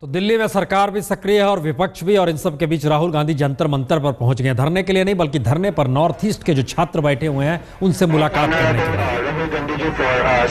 तो दिल्ली में सरकार भी सक्रिय है और विपक्ष भी, और इन सब के बीच राहुल गांधी जंतर मंतर पर पहुंच गए। धरने के लिए नहीं बल्कि धरने पर नॉर्थ ईस्ट के जो छात्र बैठे हुए हैं उनसे मुलाकात करने के लिए।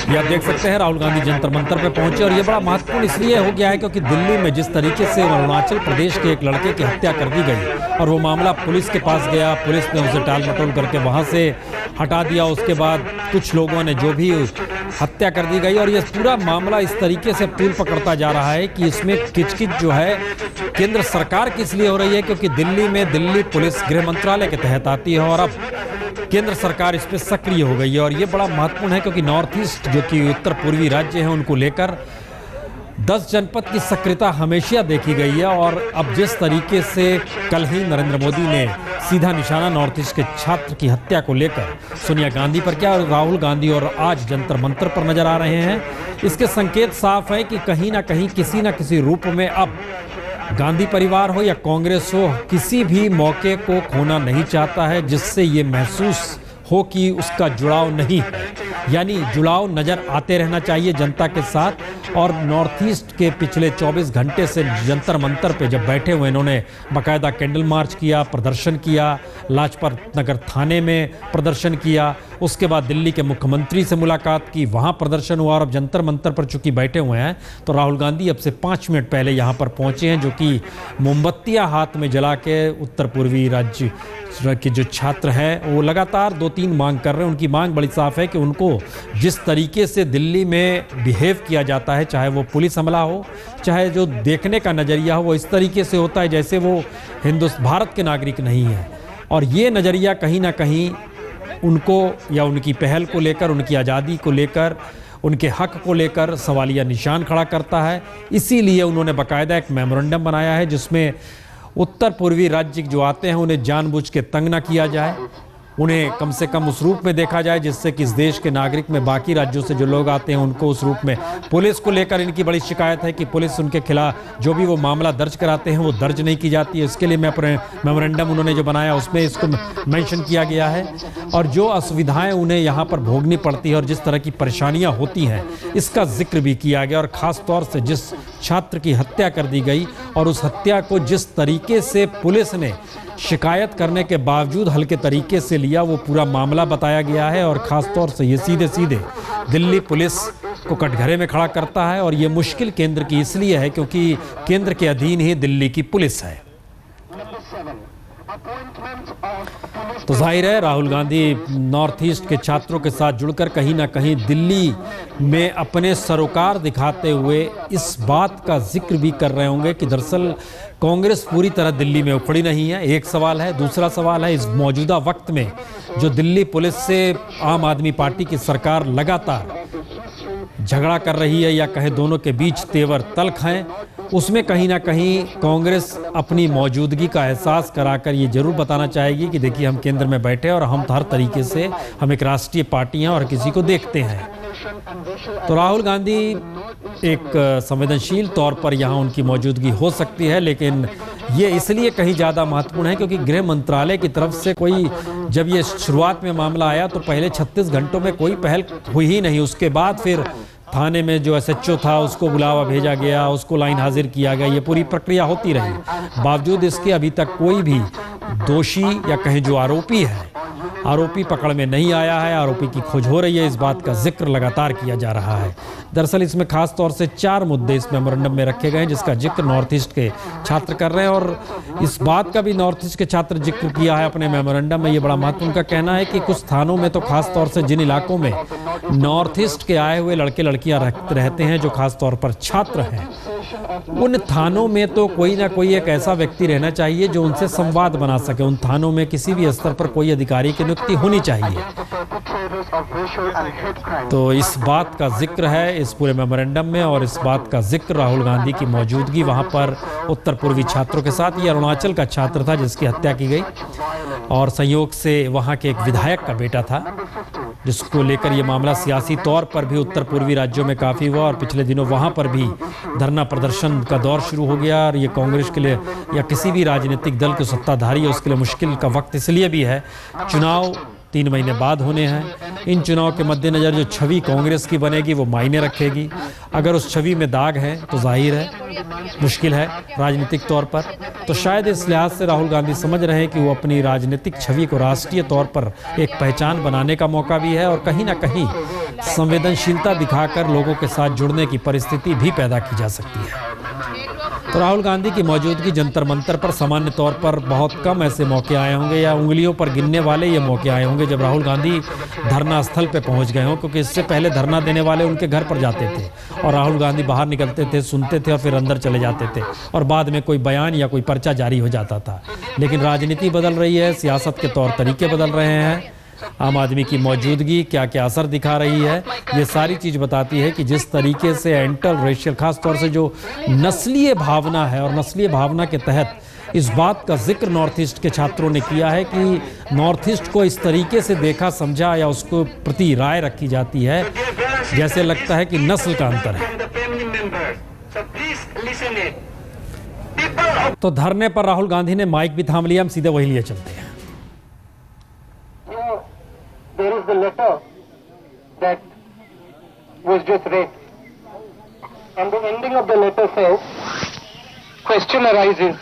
ये आप देख सकते हैं राहुल गांधी जंतर मंतर पर पहुंचे, और ये बड़ा महत्वपूर्ण इसलिए हो गया है क्योंकि दिल्ली में जिस तरीके से अरुणाचल प्रदेश के एक लड़के की हत्या कर दी गई और वो मामला पुलिस के पास गया, पुलिस ने उसे टाल मटोल करके वहां से हटा दिया। उसके बाद कुछ लोगों ने जो भी हत्या कर दी गई, और ये पूरा मामला इस तरीके से तूल पकड़ता जा रहा है कि इसमें किचकिच जो है केंद्र सरकार की इसलिए हो रही है क्योंकि दिल्ली में दिल्ली पुलिस गृह मंत्रालय के तहत आती है और अब केंद्र सरकार इस पर सक्रिय हो गई है। और ये बड़ा महत्वपूर्ण है क्योंकि नॉर्थ ईस्ट जो कि उत्तर पूर्वी राज्य हैं उनको लेकर 10 जनपद की सक्रियता हमेशा देखी गई है। और अब जिस तरीके से कल ही नरेंद्र मोदी ने सीधा निशाना नॉर्थ ईस्ट के छात्र की हत्या को लेकर सोनिया गांधी पर किया, और राहुल गांधी और आज जंतर मंतर पर नजर आ रहे हैं, इसके संकेत साफ है कि कहीं ना कहीं किसी न किसी रूप में अब गांधी परिवार हो या कांग्रेस हो, किसी भी मौके को खोना नहीं चाहता है जिससे ये महसूस हो कि उसका जुड़ाव नहीं है। यानी जुड़ाव नजर आते रहना चाहिए जनता के साथ। और नॉर्थ ईस्ट के पिछले 24 घंटे से जंतर मंतर पे जब बैठे हुए इन्होंने बाकायदा कैंडल मार्च किया, प्रदर्शन किया, लाजपत नगर थाने में प्रदर्शन किया, उसके बाद दिल्ली के मुख्यमंत्री से मुलाकात की, वहाँ प्रदर्शन हुआ, और अब जंतर मंतर पर चूंकि बैठे हुए हैं तो राहुल गांधी अब से 5 मिनट पहले यहाँ पर पहुँचे हैं, जो कि मोमबत्तियाँ हाथ में जला के उत्तर पूर्वी राज्य के जो छात्र हैं वो लगातार 2-3 मांग कर रहे हैं। उनकी मांग बड़ी साफ है कि उनको जिस तरीके से दिल्ली में बिहेव किया जाता है, चाहे वो पुलिस हमला हो, चाहे जो देखने का नज़रिया हो, वो इस तरीके से होता है जैसे वो भारत के नागरिक नहीं है। और ये नज़रिया कहीं ना कहीं उनको या उनकी पहल को लेकर, उनकी आज़ादी को लेकर, उनके हक को लेकर सवालिया निशान खड़ा करता है। इसीलिए उन्होंने बाकायदा एक मेमोरेंडम बनाया है जिसमें उत्तर पूर्वी राज्य जो आते हैं उन्हें जानबूझ के तंग ना किया जाए, उन्हें कम से कम उस रूप में देखा जाए जिससे कि इस देश के नागरिक में बाकी राज्यों से जो लोग आते हैं उनको उस रूप में। पुलिस को लेकर इनकी बड़ी शिकायत है कि पुलिस उनके खिलाफ जो भी वो मामला दर्ज कराते हैं वो दर्ज नहीं की जाती है। इसके लिए मेमोरेंडम उन्होंने जो बनाया उसमें इसको मेंशन किया गया है, और जो असुविधाएं उन्हें यहाँ पर भोगनी पड़ती है और जिस तरह की परेशानियाँ होती हैं इसका जिक्र भी किया गया। और ख़ास तौर से जिस छात्र की हत्या कर दी गई और उस हत्या को जिस तरीके से पुलिस ने शिकायत करने के बावजूद हल्के तरीके से लिया, वो पूरा मामला बताया गया है। और ख़ास तौर से ये सीधे सीधे दिल्ली पुलिस को कटघरे में खड़ा करता है, और ये मुश्किल केंद्र की इसलिए है क्योंकि केंद्र के अधीन ही दिल्ली की पुलिस है। तो जाहिर है राहुल गांधी नॉर्थ ईस्ट के छात्रों के साथ जुड़कर कहीं ना कहीं दिल्ली में अपने सरोकार दिखाते हुए इस बात का जिक्र भी कर रहे होंगे कि दरअसल कांग्रेस पूरी तरह दिल्ली में उखड़ी नहीं है। एक सवाल है। दूसरा सवाल है, इस मौजूदा वक्त में जो दिल्ली पुलिस से आम आदमी पार्टी की सरकार लगातार झगड़ा कर रही है, या कहे दोनों के बीच तेवर तल्ख हैं, उसमें कहीं ना कहीं कांग्रेस अपनी मौजूदगी का एहसास कराकर ये जरूर बताना चाहेगी कि देखिए हम केंद्र में बैठे और हम हर तरीके से हम एक राष्ट्रीय पार्टी हैं और किसी को देखते हैं। तो राहुल गांधी एक संवेदनशील तौर पर यहाँ उनकी मौजूदगी हो सकती है, लेकिन ये इसलिए कहीं ज़्यादा महत्वपूर्ण है क्योंकि गृह मंत्रालय की तरफ से कोई, जब ये शुरुआत में मामला आया तो पहले 36 घंटों में कोई पहल हुई ही नहीं। उसके बाद फिर थाने में जो SHO था उसको बुलावा भेजा गया, उसको लाइन हाजिर किया गया, ये पूरी प्रक्रिया होती रही। बावजूद इसके अभी तक कोई भी दोषी या कहें जो आरोपी है, आरोपी पकड़ में नहीं आया है। आरोपी की खोज हो रही है, इस बात का जिक्र लगातार किया जा रहा है। दरअसल इसमें खास तौर से 4 मुद्दे इस मेमोरेंडम में रखे गए हैं जिसका जिक्र नॉर्थ ईस्ट के छात्र कर रहे हैं, और इस बात का भी नॉर्थ ईस्ट के छात्र जिक्र किया है अपने मेमोरेंडम में। ये बड़ा महत्व उनका कहना है कि कुछ थानों में तो खास तौर से जिन इलाकों में नॉर्थ ईस्ट के आए हुए लड़के लड़कियां रहते हैं जो खास तौर पर छात्र हैं, उन थानों में तो कोई ना कोई एक ऐसा व्यक्ति रहना चाहिए जो उनसे संवाद बना सके। उन थानों में किसी भी स्तर पर कोई अधिकारी की नियुक्ति होनी चाहिए। तो इस बात का जिक्र है इस पूरे मेमोरेंडम में, और इस बात का जिक्र राहुल गांधी की मौजूदगी वहां पर उत्तर पूर्वी छात्रों के साथ। ये अरुणाचल का छात्र था जिसकी हत्या की गई, और संयोग से वहां के एक विधायक का बेटा था, जिसको लेकर ये मामला सियासी तौर पर भी उत्तर पूर्वी राज्यों में काफ़ी हुआ। और पिछले दिनों वहाँ पर भी धरना प्रदर्शन का दौर शुरू हो गया, और ये कांग्रेस के लिए या किसी भी राजनीतिक दल के सत्ताधारी है उसके लिए मुश्किल का वक्त इसलिए भी है। चुनाव 3 महीने बाद होने हैं। इन चुनाव के मद्देनज़र जो छवि कांग्रेस की बनेगी वो मायने रखेगी। अगर उस छवि में दाग है तो जाहिर है मुश्किल है राजनीतिक तौर पर। तो शायद इस लिहाज से राहुल गांधी समझ रहे हैं कि वो अपनी राजनीतिक छवि को राष्ट्रीय तौर पर एक पहचान बनाने का मौका भी है और कहीं ना कहीं संवेदनशीलता दिखाकर लोगों के साथ जुड़ने की परिस्थिति भी पैदा की जा सकती है। तो राहुल गांधी की मौजूदगी जंतर मंतर पर सामान्य तौर पर बहुत कम ऐसे मौके आए होंगे या उंगलियों पर गिनने वाले ये मौके आए होंगे जब राहुल गांधी धरना स्थल पे पहुंच गए हों, क्योंकि इससे पहले धरना देने वाले उनके घर पर जाते थे और राहुल गांधी बाहर निकलते थे, सुनते थे और फिर अंदर चले जाते थे और बाद में कोई बयान या कोई पर्चा जारी हो जाता था। लेकिन राजनीति बदल रही है, सियासत के तौर तरीके बदल रहे हैं। आम आदमी की मौजूदगी क्या क्या असर दिखा रही है, ये सारी चीज़ बताती है कि जिस तरीके से एंटल रेशियल खास तौर से जो नस्लीय भावना है और नस्लीय भावना के तहत इस बात का जिक्र नॉर्थ ईस्ट के छात्रों ने किया है कि नॉर्थ ईस्ट को इस तरीके से देखा समझा या उसको प्रति राय रखी जाती है जैसे लगता है कि नस्ल का अंतर है। तो धरने पर राहुल गांधी ने माइक भी थाम लिया, हम सीधे वही लिए चलते हैं। There is the letter that was just read, and the ending of the letter says, question arises,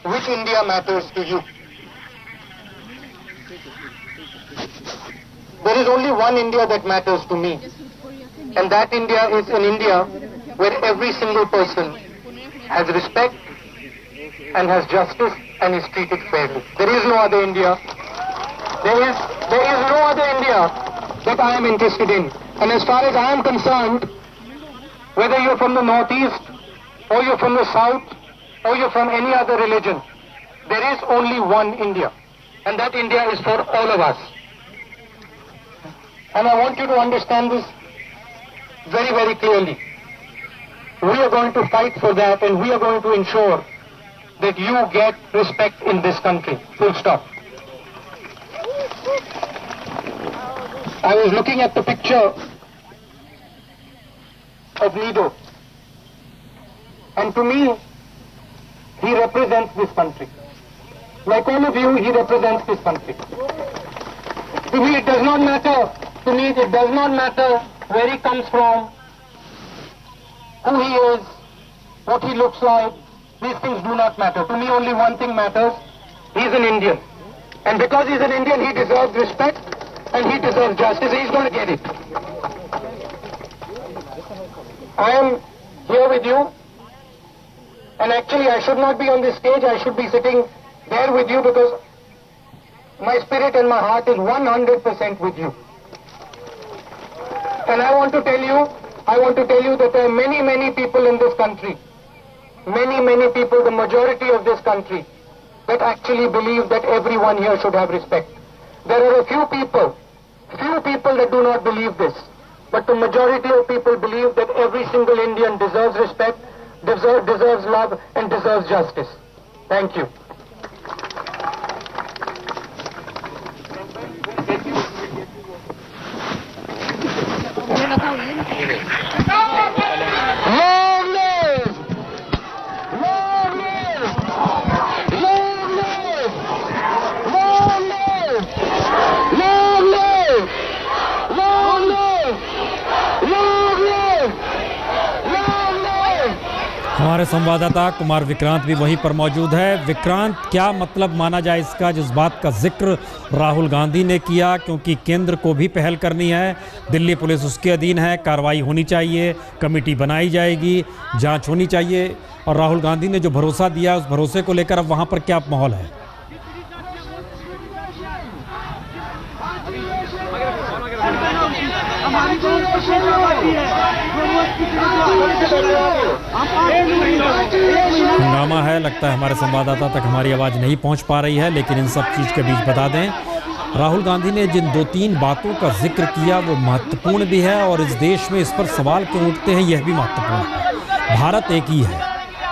which India matters to you? There is only one India that matters to me, and that India is an India where every single person has respect and has justice and is treated fairly. There is no other India. There is no other India that I am interested in. And as far as I am concerned, whether you're from the northeast, or you're from the south, or you're from any other religion, there is only one India. And that India is for all of us. And I want you to understand this very, very clearly. We are going to fight for that, and we are going to ensure that you get respect in this country. Full stop. I was looking at the picture of Nido, and to me, he represents this country. Like all of you, he represents this country. To me, it does not matter. To me, it does not matter where he comes from, who he is, what he looks like. These things do not matter. To me, only one thing matters. He's an Indian. And because he's an Indian, he deserves respect and he deserves justice. He's going to get it. I am here with you, and actually I should not be on this stage. I should be sitting there with you because my spirit and my heart is 100% with you. And I want to tell you that there are many, many people in this country, many people, the majority of this country, that actually believe that everyone here should have respect. There are a few people that do not believe this. But the majority of people believe that every single Indian deserves respect, deserves love, and deserves justice. Thank you. हमारे संवाददाता कुमार विक्रांत भी वहीं पर मौजूद है। विक्रांत, क्या मतलब माना जाए इसका जिस बात का जिक्र राहुल गांधी ने किया, क्योंकि केंद्र को भी पहल करनी है, दिल्ली पुलिस उसके अधीन है, कार्रवाई होनी चाहिए, कमेटी बनाई जाएगी, जांच होनी चाहिए, और राहुल गांधी ने जो भरोसा दिया उस भरोसे को लेकर अब वहां पर क्या माहौल है? हंगामा है, लगता है हमारे संवाददाता तक हमारी आवाज़ नहीं पहुंच पा रही है, लेकिन इन सब चीज़ के बीच बता दें, राहुल गांधी ने जिन 2-3 बातों का जिक्र किया वो महत्वपूर्ण भी है, और इस देश में इस पर सवाल क्यों उठते हैं यह भी महत्वपूर्ण है। भारत एक ही है,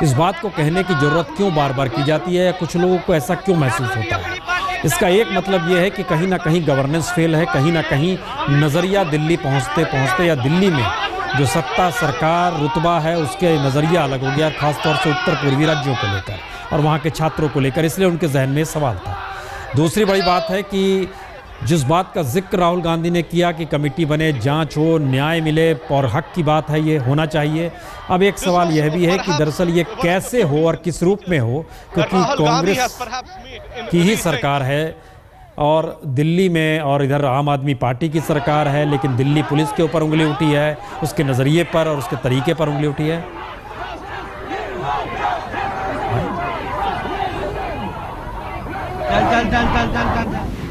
इस बात को कहने की ज़रूरत क्यों बार बार की जाती है, या कुछ लोगों को ऐसा क्यों महसूस होता है? इसका एक मतलब यह है कि कहीं ना कहीं गवर्नेंस फेल है, कहीं ना कहीं नज़रिया दिल्ली पहुँचते पहुँचते या दिल्ली में जो सत्ता, सरकार, रुतबा है उसके नज़रिया अलग हो गया, खासतौर से उत्तर पूर्वी राज्यों को लेकर और वहाँ के छात्रों को लेकर, इसलिए उनके जहन में सवाल था। दूसरी बड़ी बात है कि जिस बात का जिक्र राहुल गांधी ने किया कि कमेटी बने, जांच हो, न्याय मिले और हक की बात है, ये होना चाहिए। अब एक सवाल यह भी है कि दरअसल ये कैसे हो और किस रूप में हो, क्योंकि कांग्रेस की ही सरकार है और दिल्ली में, और इधर आम आदमी पार्टी की सरकार है, लेकिन दिल्ली पुलिस के ऊपर उंगली उठी है, उसके नज़रिए पर और उसके तरीके पर उंगली उठी है। चल चल चल चल चल चल